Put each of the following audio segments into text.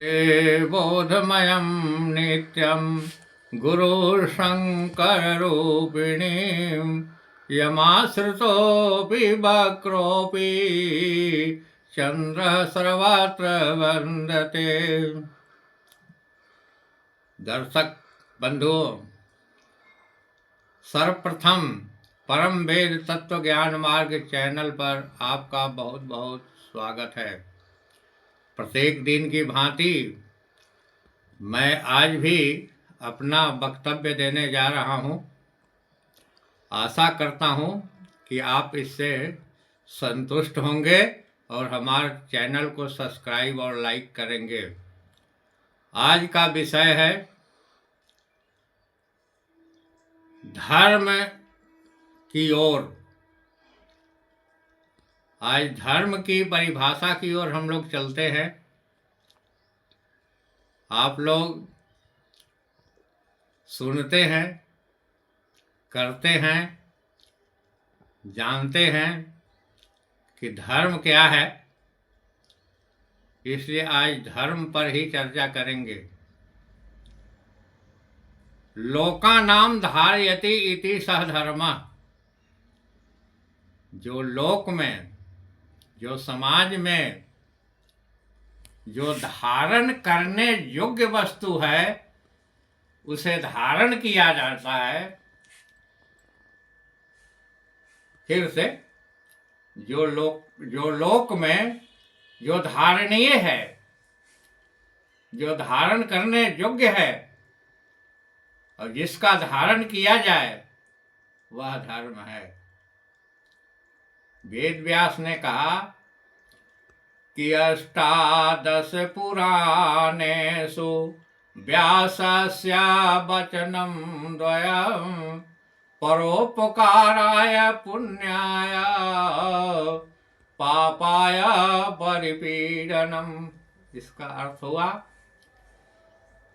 बोधमयं नित्यं गुरुशङ्कररूपिणीं यमाश्रितोऽपि वक्रोऽपि चन्द्रः सर्वत्र वन्दते। दर्शक बंधुओं, सर्वप्रथम परम वेद तत्व ज्ञान मार्ग चैनल पर आपका बहुत बहुत स्वागत है। प्रत्येक दिन की भांति मैं आज भी अपना वक्तव्य देने जा रहा हूं। आशा करता हूं कि आप इससे संतुष्ट होंगे और हमारे चैनल को सब्सक्राइब और लाइक करेंगे। आज का विषय है धर्म की ओर। आज धर्म की परिभाषा की ओर हम लोग चलते हैं। आप लोग सुनते हैं, करते हैं, जानते हैं कि धर्म क्या है, इसलिए आज धर्म पर ही चर्चा करेंगे। लोकानाम धारयति इति सह धर्मः। जो लोक में, जो समाज में जो धारण करने योग्य वस्तु है उसे धारण किया जाता है। फिर से, जो लोक में जो धारणीय है, जो धारण करने योग्य है और जिसका धारण किया जाए वह धर्म है। वेद व्यास ने कहा कि अष्टादश पुराणेषु व्यासस्य वचनं द्वयं परोपकाराय पुण्याय पापाय परिपीडनम्। इसका अर्थ हुआ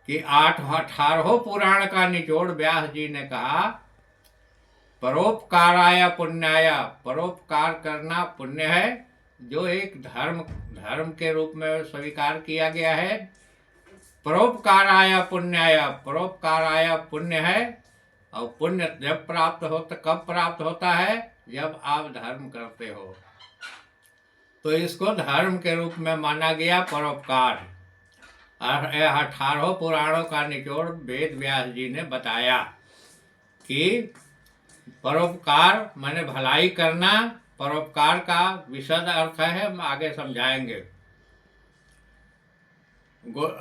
कि 18 पुराण का निचोड़ व्यास जी ने कहा, परोपकाराय पुण्याय, परोपकार करना पुण्य है, जो एक धर्म के रूप में स्वीकार किया गया है। परोपकाराय पुण्याय, परोपकाराय पुण्य है। और पुण्य जब प्राप्त होता, कब प्राप्त होता है? जब आप धर्म करते हो, तो इसको धर्म के रूप में माना गया परोपकार। 18 पुराणों का निचोड़ वेद व्यास जी ने बताया कि परोपकार माने भलाई करना। परोपकार का विशद अर्थ है, हम आगे समझाएंगे।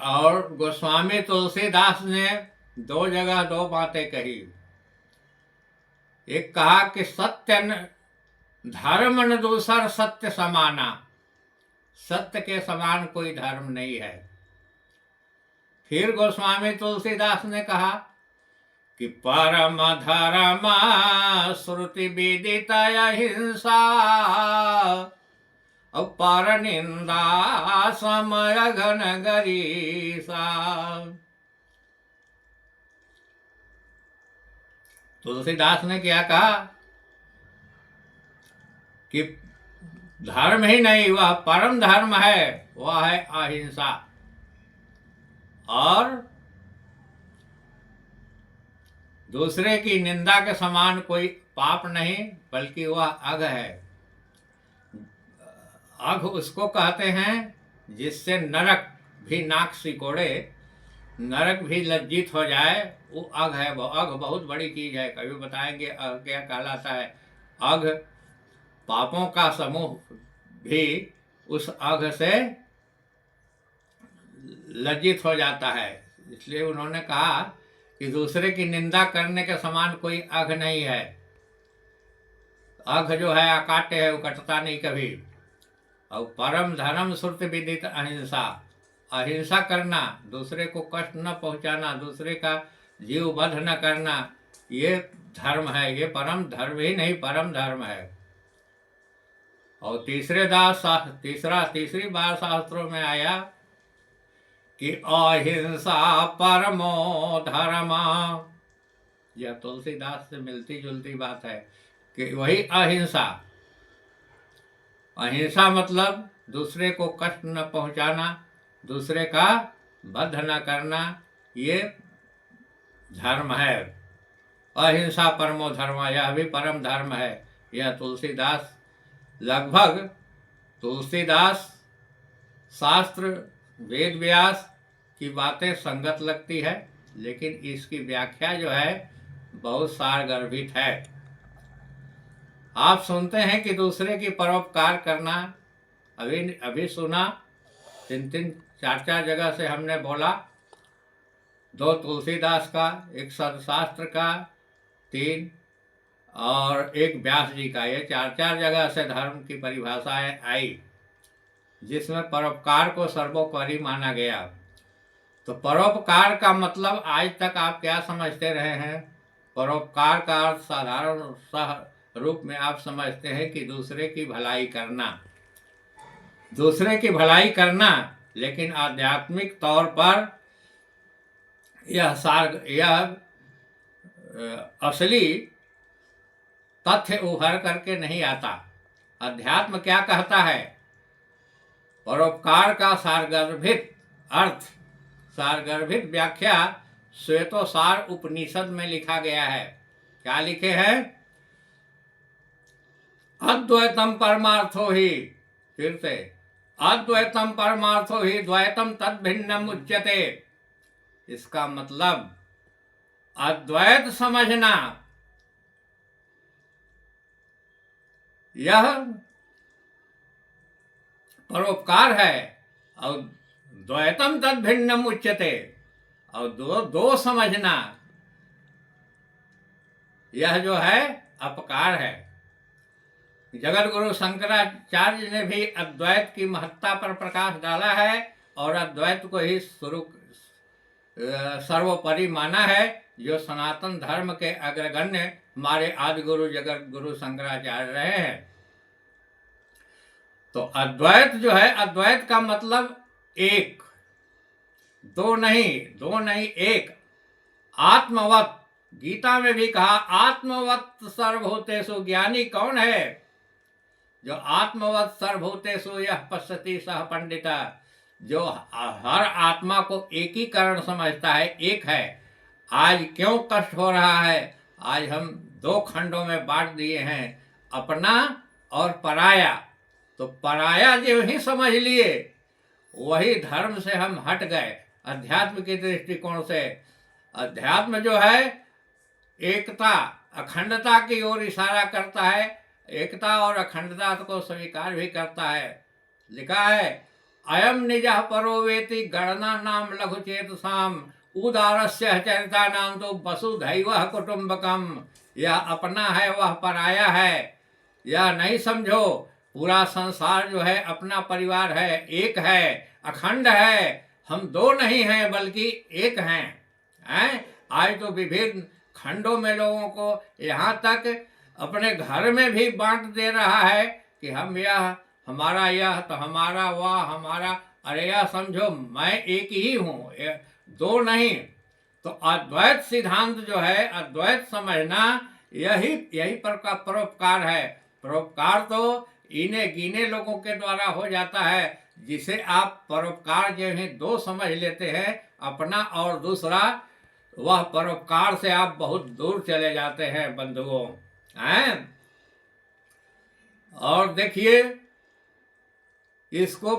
और गोस्वामी तुलसीदास ने 2 जगह 2 बातें कही। एक कहा कि सत्य धर्म न दूसर सत्य समाना, सत्य के समान कोई धर्म नहीं है। फिर गोस्वामी तुलसीदास ने कहा कि परम धर्म श्रुति विदित अहिंसा और पर निंदा समय घन गरीसा। तुलसीदास ने क्या कहा कि धर्म ही नहीं, वह परम धर्म है, वह है अहिंसा। और दूसरे की निंदा के समान कोई पाप नहीं, बल्कि वह अघ है। अघ उसको कहते हैं जिससे नरक भी नाक सिकोड़े, नरक भी लज्जित हो जाए, वो अघ है। वो अघ बहुत बड़ी चीज है। कभी बताएंगे अघ क्या कहलाता है। अघ पापों का समूह भी उस अघ से लज्जित हो जाता है। इसलिए उन्होंने कहा कि दूसरे की निंदा करने के समान कोई अघ नहीं है। अघ जो है अकाट्य है, वो कटता नहीं कभी। और परम धर्म श्रुति विदित अहिंसा, अहिंसा करना, दूसरे को कष्ट न पहुंचाना, दूसरे का जीव वध न करना, ये धर्म है। ये परम धर्म ही नहीं, परम धर्म है। और तीसरी बार शास्त्रों में आया कि अहिंसा परमो धर्म। यह तुलसीदास से मिलती जुलती बात है कि वही अहिंसा। अहिंसा मतलब दूसरे को कष्ट न पहुंचाना, दूसरे का बद्ध न करना, ये धर्म है। अहिंसा परमो धर्म, यह भी परम धर्म है। यह तुलसीदास, लगभग तुलसीदास शास्त्र वेद व्यास की बातें संगत लगती है, लेकिन इसकी व्याख्या जो है बहुत सारगर्भित है। आप सुनते हैं कि दूसरे की परोपकार करना, अभी अभी सुना, 3-3 4-4 जगह से हमने बोला, 2 तुलसीदास का, 1 सदशास्त्र का, 3 और 1 व्यास जी का। ये 4-4 जगह से धर्म की परिभाषाएं आई, जिसमें परोपकार को सर्वोपरि माना गया। तो परोपकार का मतलब आज तक आप क्या समझते रहे हैं? परोपकार का अर्थ साधारण रूप में आप समझते हैं कि दूसरे की भलाई करना, दूसरे की भलाई करना। लेकिन आध्यात्मिक तौर पर यह असली तथ्य उभर करके नहीं आता। अध्यात्म क्या कहता है? परोपकार का सारगर्भित अर्थ, सारगर्भित व्याख्या श्वेतोसार उपनिषद में लिखा गया है। क्या लिखे हैं? अद्वैतम परमार्थो ही, फिर से, अद्वैतम परमार्थो ही द्वैतम तद भिन्नम उच्यते। इसका मतलब अद्वैत समझना, यह परोपकार है। और द्वैतम तद भिन्नम उच्यते, और दो समझना, यह जो है अपकार है। जगत गुरु शंकराचार्य ने भी अद्वैत की महत्ता पर प्रकाश डाला है और अद्वैत को ही सर्वोपरि माना है, जो सनातन धर्म के अग्रगण्य हमारे आदि गुरु जगत गुरु शंकराचार्य रहे हैं। तो अद्वैत जो है, अद्वैत का मतलब एक, दो नहीं एक, आत्मवत। गीता में भी कहा आत्मवत सर्वभूतेषु, ज्ञानी कौन है? जो आत्मवत सर्वभूतेषु यह पश्यति सह पंडिता, जो हर आत्मा को एकीकरण समझता है, एक है। आज क्यों कष्ट हो रहा है? आज हम 2 खंडों में बांट दिए हैं, अपना और पराया। तो पराया जो ही समझ लिए, वही धर्म से हम हट गए। अध्यात्म के दृष्टिकोण से अध्यात्म जो है एकता अखंडता की ओर इशारा करता है, एकता और अखंडता को स्वीकार भी करता है। लिखा है अयम निजः परो वेति गणना नाम लघु चेतसाम उदारस्य चरिता नाम तो वसुधैव कुटुंबकम। यह अपना है, वह पराया है, यह नहीं समझो। पूरा संसार जो है अपना परिवार है, एक है, अखंड है। हम 2 नहीं हैं बल्कि एक हैं। आज तो विभिन्न खंडों में लोगों को यहाँ तक अपने घर में भी बांट दे रहा है कि हम यह हमारा, यह तो हमारा, वह हमारा। अरे यह समझो मैं एक ही हूँ, 2 नहीं। तो अद्वैत सिद्धांत जो है, अद्वैत समझना, यही परोपकार है। परोपकार तो इन्हें गिने लोगों के द्वारा हो जाता है। जिसे आप परोपकार जो है 2 समझ लेते हैं, अपना और दूसरा, वह परोपकार से आप बहुत दूर चले जाते हैं बंधुओं। और देखिए, इसको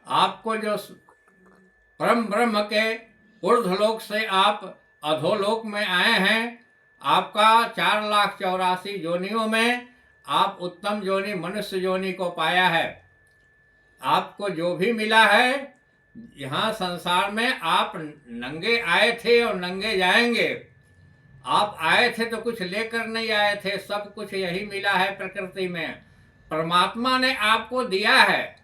आपको जो परम ब्रह्म के ऊर्ध्वलोक से आप अधोलोक में आए हैं, आपका 4,84,000 योनियों में आप उत्तम योनि मनुष्य योनि को पाया है। आपको जो भी मिला है यहाँ संसार में, आप नंगे आए थे और नंगे जाएंगे। आप आए थे तो कुछ लेकर नहीं आए थे, सब कुछ यही मिला है प्रकृति में। परमात्मा ने आपको दिया है,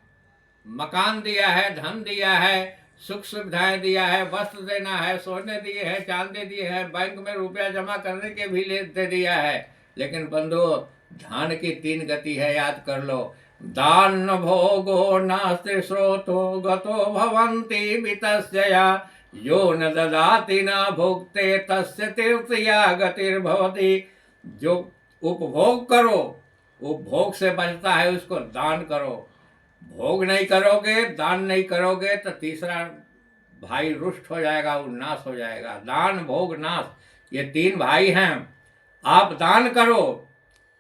मकान दिया है, धन दिया है, सुख सुविधाएं दिया है, वस्त्र देना है, सोने दिए हैं, चांदी दिए हैं, बैंक में रुपया जमा करने के भी दे दिया है। लेकिन बंधुओं, ध्यान की 3 गति है, याद कर लो। दान न भोगो नास्ति स्रोतो गतो भवन्ति वितस्यया यो न ददाति न भोक्ते तस्य तीर्थया गतिर्भवति। जो उपभोग करो, उपभोग से बचता है, उसको दान करो। भोग नहीं करोगे, दान नहीं करोगे, तो तीसरा भाई रुष्ट हो जाएगा, वो नाश हो जाएगा। दान भोग नाश, ये तीन भाई हैं। आप दान करो।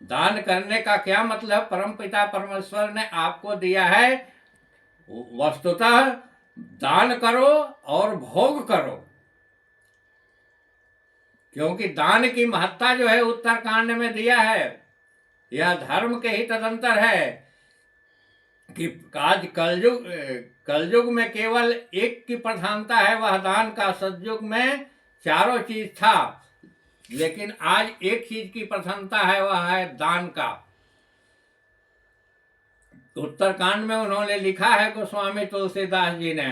दान करने का क्या मतलब? परमपिता परमेश्वर ने आपको दिया है, वस्तुतः दान करो और भोग करो। क्योंकि दान की महत्ता जो है उत्तरकांड में दिया है, यह धर्म के ही तदंतर है कि आज कलयुग में केवल एक की प्रधानता है, वह दान का। सतयुग में चारों चीज था, लेकिन आज एक चीज की प्रधानता है, वह है दान का। उत्तरकांड में उन्होंने लिखा है गोस्वामी तुलसीदास जी ने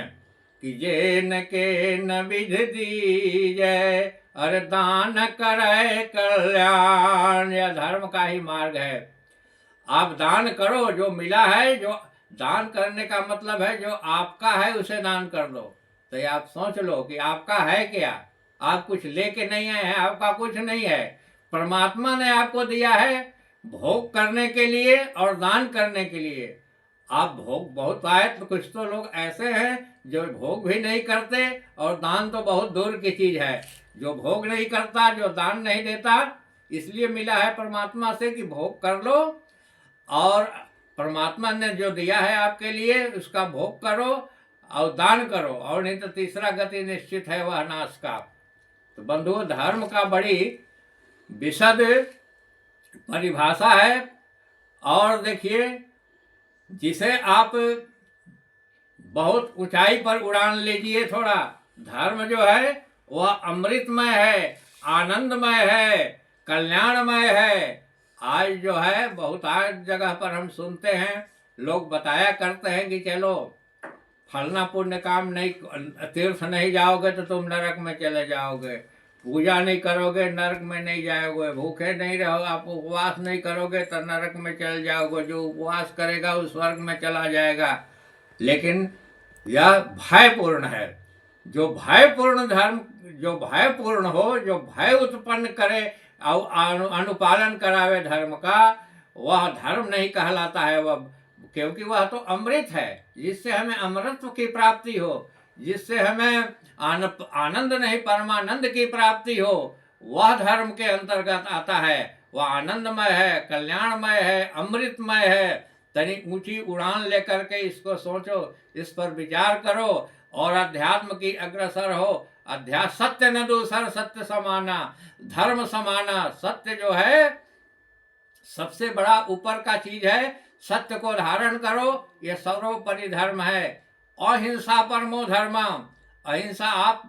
कि जे न के न विध दीजै अरे दान करे कल्याण। यह धर्म का ही मार्ग है। आप दान करो, जो मिला है, जो दान करने का मतलब है जो आपका है उसे दान कर दो। तो आप सोच लो कि आपका है क्या? आप कुछ लेके नहीं आए हैं, आपका कुछ नहीं है। परमात्मा ने आपको दिया है भोग करने के लिए और दान करने के लिए। आप भोग बहुत आए तो कुछ तो लोग ऐसे हैं जो भोग भी नहीं करते और दान तो बहुत दूर की चीज है। जो भोग नहीं करता, जो दान नहीं देता, इसलिए मिला है परमात्मा से कि भोग कर लो और परमात्मा ने जो दिया है आपके लिए उसका भोग करो और दान करो, और नहीं तो तीसरा गति निश्चित है वह नाश का। तो बंधुओं, धर्म का बड़ी विशद परिभाषा है। और देखिए, जिसे आप बहुत ऊंचाई पर उड़ान लीजिए थोड़ा, धर्म जो है वह अमृतमय है, आनंदमय है, कल्याणमय है। आज जो है बहुत आज जगह पर हम सुनते हैं, लोग बताया करते हैं कि चलो फलना पुण्य काम नहीं, तीर्थ नहीं जाओगे तो तुम नरक में चले जाओगे, पूजा नहीं करोगे नरक में नहीं जाओगे, भूखे नहीं रहो, आप उपवास नहीं करोगे तो नरक में चले जाओगे, जो उपवास करेगा वो स्वर्ग में चला जाएगा। लेकिन यह भयपूर्ण है। जो भयपूर्ण धर्म, जो भयपूर्ण हो, जो भय उत्पन्न करे और अनुपालन करावे धर्म का, वह धर्म नहीं कहलाता है वह। क्योंकि वह तो अमृत है, जिससे हमें अमृतत्व की प्राप्ति हो, जिससे हमें आनंद नहीं परमानंद की प्राप्ति हो, वह धर्म के अंतर्गत आता है। वह आनंदमय है, कल्याणमय है, अमृतमय है। तनी ऊंची उड़ान लेकर के इसको सोचो, इस पर विचार करो और अध्यात्म की अग्रसर हो। अध्यात्म सत्य न दूसर सत्य समाना, धर्म समाना। सत्य जो है सबसे बड़ा ऊपर का चीज है, सत्य को धारण करो, ये सर्वोपरि धर्म है। अहिंसा परमो धर्म। अहिंसा, आप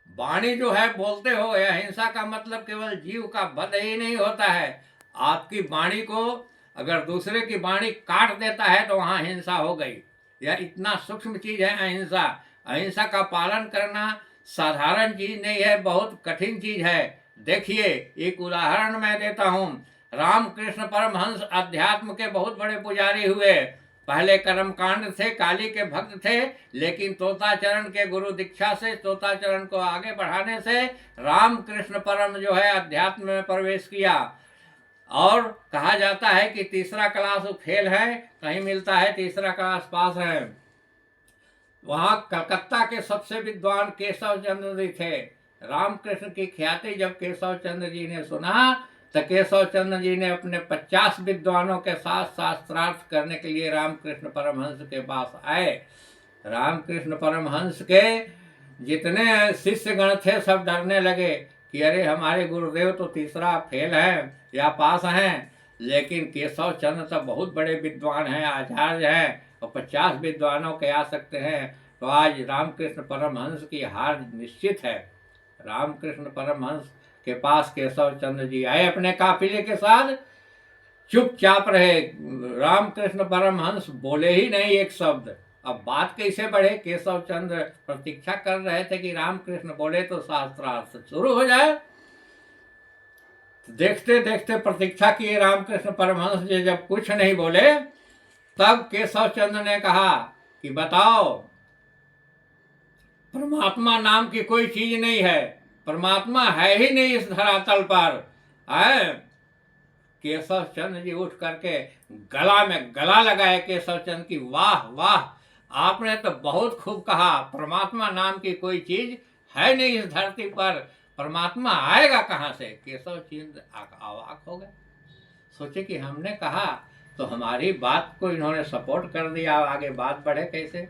वाणी जो है बोलते हो, अहिंसा का मतलब केवल जीव का वध ही नहीं होता है। आपकी वाणी को अगर दूसरे की वाणी काट देता है तो वहां हिंसा हो गई। यह इतना सूक्ष्म चीज है अहिंसा। अहिंसा का पालन करना साधारण चीज नहीं है, बहुत कठिन चीज है। देखिए, एक उदाहरण मैं देता हूँ। रामकृष्ण परमहंस अध्यात्म के बहुत बड़े पुजारी हुए। पहले कर्मकांड थे, काली के भक्त थे, लेकिन तोताचरण के गुरु दीक्षा से, तोताचरण को आगे बढ़ाने से रामकृष्ण परम जो है अध्यात्म में प्रवेश किया। और कहा जाता है कि तीसरा क्लास फेल है, कहीं मिलता है तीसरा क्लास पास है। वहां कलकत्ता के सबसे विद्वान केशव चंद्र जी थे। रामकृष्ण की ख्याति जब केशव चंद्र जी ने सुना तो केशव चंद्र जी ने अपने 50 विद्वानों के साथ शास्त्रार्थ करने के लिए रामकृष्ण परमहंस के पास आए। रामकृष्ण परमहंस के जितने शिष्य गण थे सब डरने लगे कि अरे हमारे गुरुदेव तो तीसरा फेल है या पास हैं। लेकिन केशव चंद्र तो बहुत बड़े विद्वान हैं, आचार्य हैं, और 50 विद्वानों के आ सकते हैं। तो आज रामकृष्ण परमहंस की हार निश्चित है। रामकृष्ण परमहंस के पास केशव चंद्र जी आए अपने काफिले के साथ, चुपचाप रहे। रामकृष्ण परमहंस बोले ही नहीं एक शब्द। अब बात कैसे बढ़े? केशव चंद्र प्रतीक्षा कर रहे थे कि रामकृष्ण बोले तो शास्त्रार्थ शुरू हो जाए। देखते देखते प्रतीक्षा किए रामकृष्ण परमहंस जी, जब कुछ नहीं बोले तब केशव चंद्र ने कहा कि बताओ, परमात्मा नाम की कोई चीज नहीं है, परमात्मा है ही नहीं इस धरातल पर है। केशव चंद्र जी उठ करके गला में गला लगाए केशव चंद्र की, वाह वाह, आपने तो बहुत खूब कहा, परमात्मा नाम की कोई चीज है नहीं इस धरती पर, परमात्मा आएगा कहाँ से? केशव चंद अवाक हो गए, सोचे कि हमने कहा तो हमारी बात को इन्होंने सपोर्ट कर दिया, आगे बात बढ़े कैसे।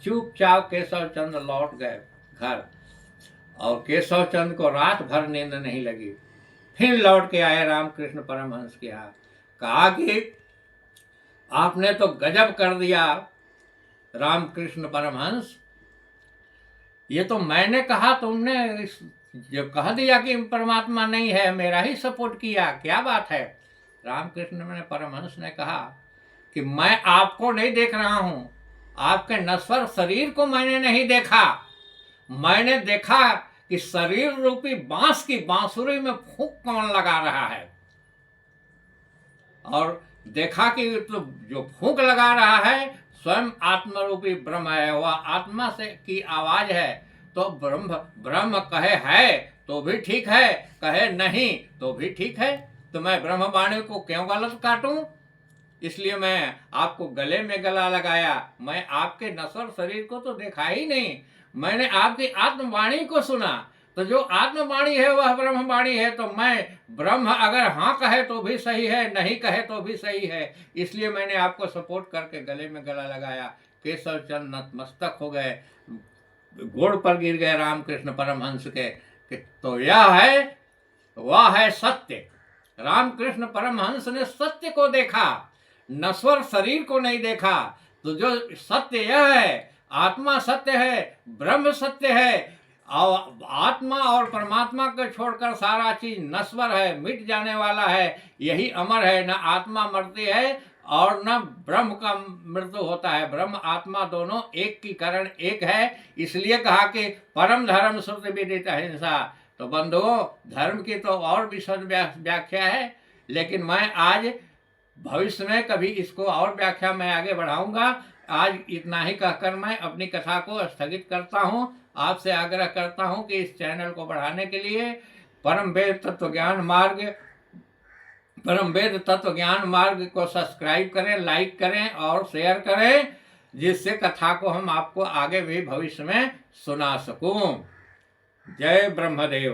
चुपचाप केशव चंद लौट गए घर, और केशव चंद को रात भर नींद नहीं लगी। फिर लौट के आए रामकृष्ण परमहंस के यहाँ, कहा कि आपने तो गजब कर दिया रामकृष्ण परमहंस, ये तो मैंने कहा, तुमने जो कह दिया कि परमात्मा नहीं है, मेरा ही सपोर्ट किया, क्या बात है? रामकृष्ण ने परमहंस ने कहा कि मैं आपको नहीं देख रहा हूं, आपके नश्वर शरीर को मैंने नहीं देखा, मैंने देखा कि शरीर रूपी बांस की बांसुरी में फूंक कौन लगा रहा है, और देखा कि तो जो फूंक लगा रहा है स्वयं आत्मरूपी ब्रह्म है, वह आत्मा से की आवाज है। तो ब्रह्म कहे है तो भी ठीक है, कहे नहीं तो भी ठीक है, तो मैं ब्रह्मवाणी को क्यों गलत काटूं? इसलिए मैं आपको गले में गला लगाया। मैं आपके नश्वर शरीर को तो देखा ही नहीं, मैंने आपकी आत्मवाणी को सुना, तो जो आत्मवाणी है वह ब्रह्मवाणी है, तो मैं ब्रह्म अगर हाँ कहे तो भी सही है, नहीं कहे तो भी सही है, इसलिए मैंने आपको सपोर्ट करके गले में गला लगाया। केशव चंद नतमस्तक हो गए, गोड़ पर गिर गए रामकृष्ण परमहंस के कि तो यह है, वह है सत्य। रामकृष्ण परमहंस ने सत्य को देखा, नश्वर शरीर को नहीं देखा। तो जो सत्य यह है, आत्मा सत्य है, ब्रह्म सत्य है, और आत्मा और परमात्मा को छोड़कर सारा चीज नश्वर है, मिट जाने वाला है, यही अमर है। न आत्मा मरती है और न ब्रह्म का मृत्यु होता है, ब्रह्म आत्मा दोनों एक की कारण एक है। इसलिए कहा कि परम धर्म श्रुति विदित अहिंसा। तो बंधुओं, धर्म की तो और विशद व्याख्या है, लेकिन मैं आज भविष्य में कभी इसको और व्याख्या मैं आगे बढ़ाऊंगा। आज इतना ही कहकर मैं अपनी कथा को स्थगित करता हूं। आपसे आग्रह करता हूं कि इस चैनल को बढ़ाने के लिए परम वेद तत्व ज्ञान मार्ग को सब्सक्राइब करें, लाइक करें और शेयर करें, जिससे कथा को हम आपको आगे भी भविष्य में सुना सकूं। जय ब्रह्मदेव।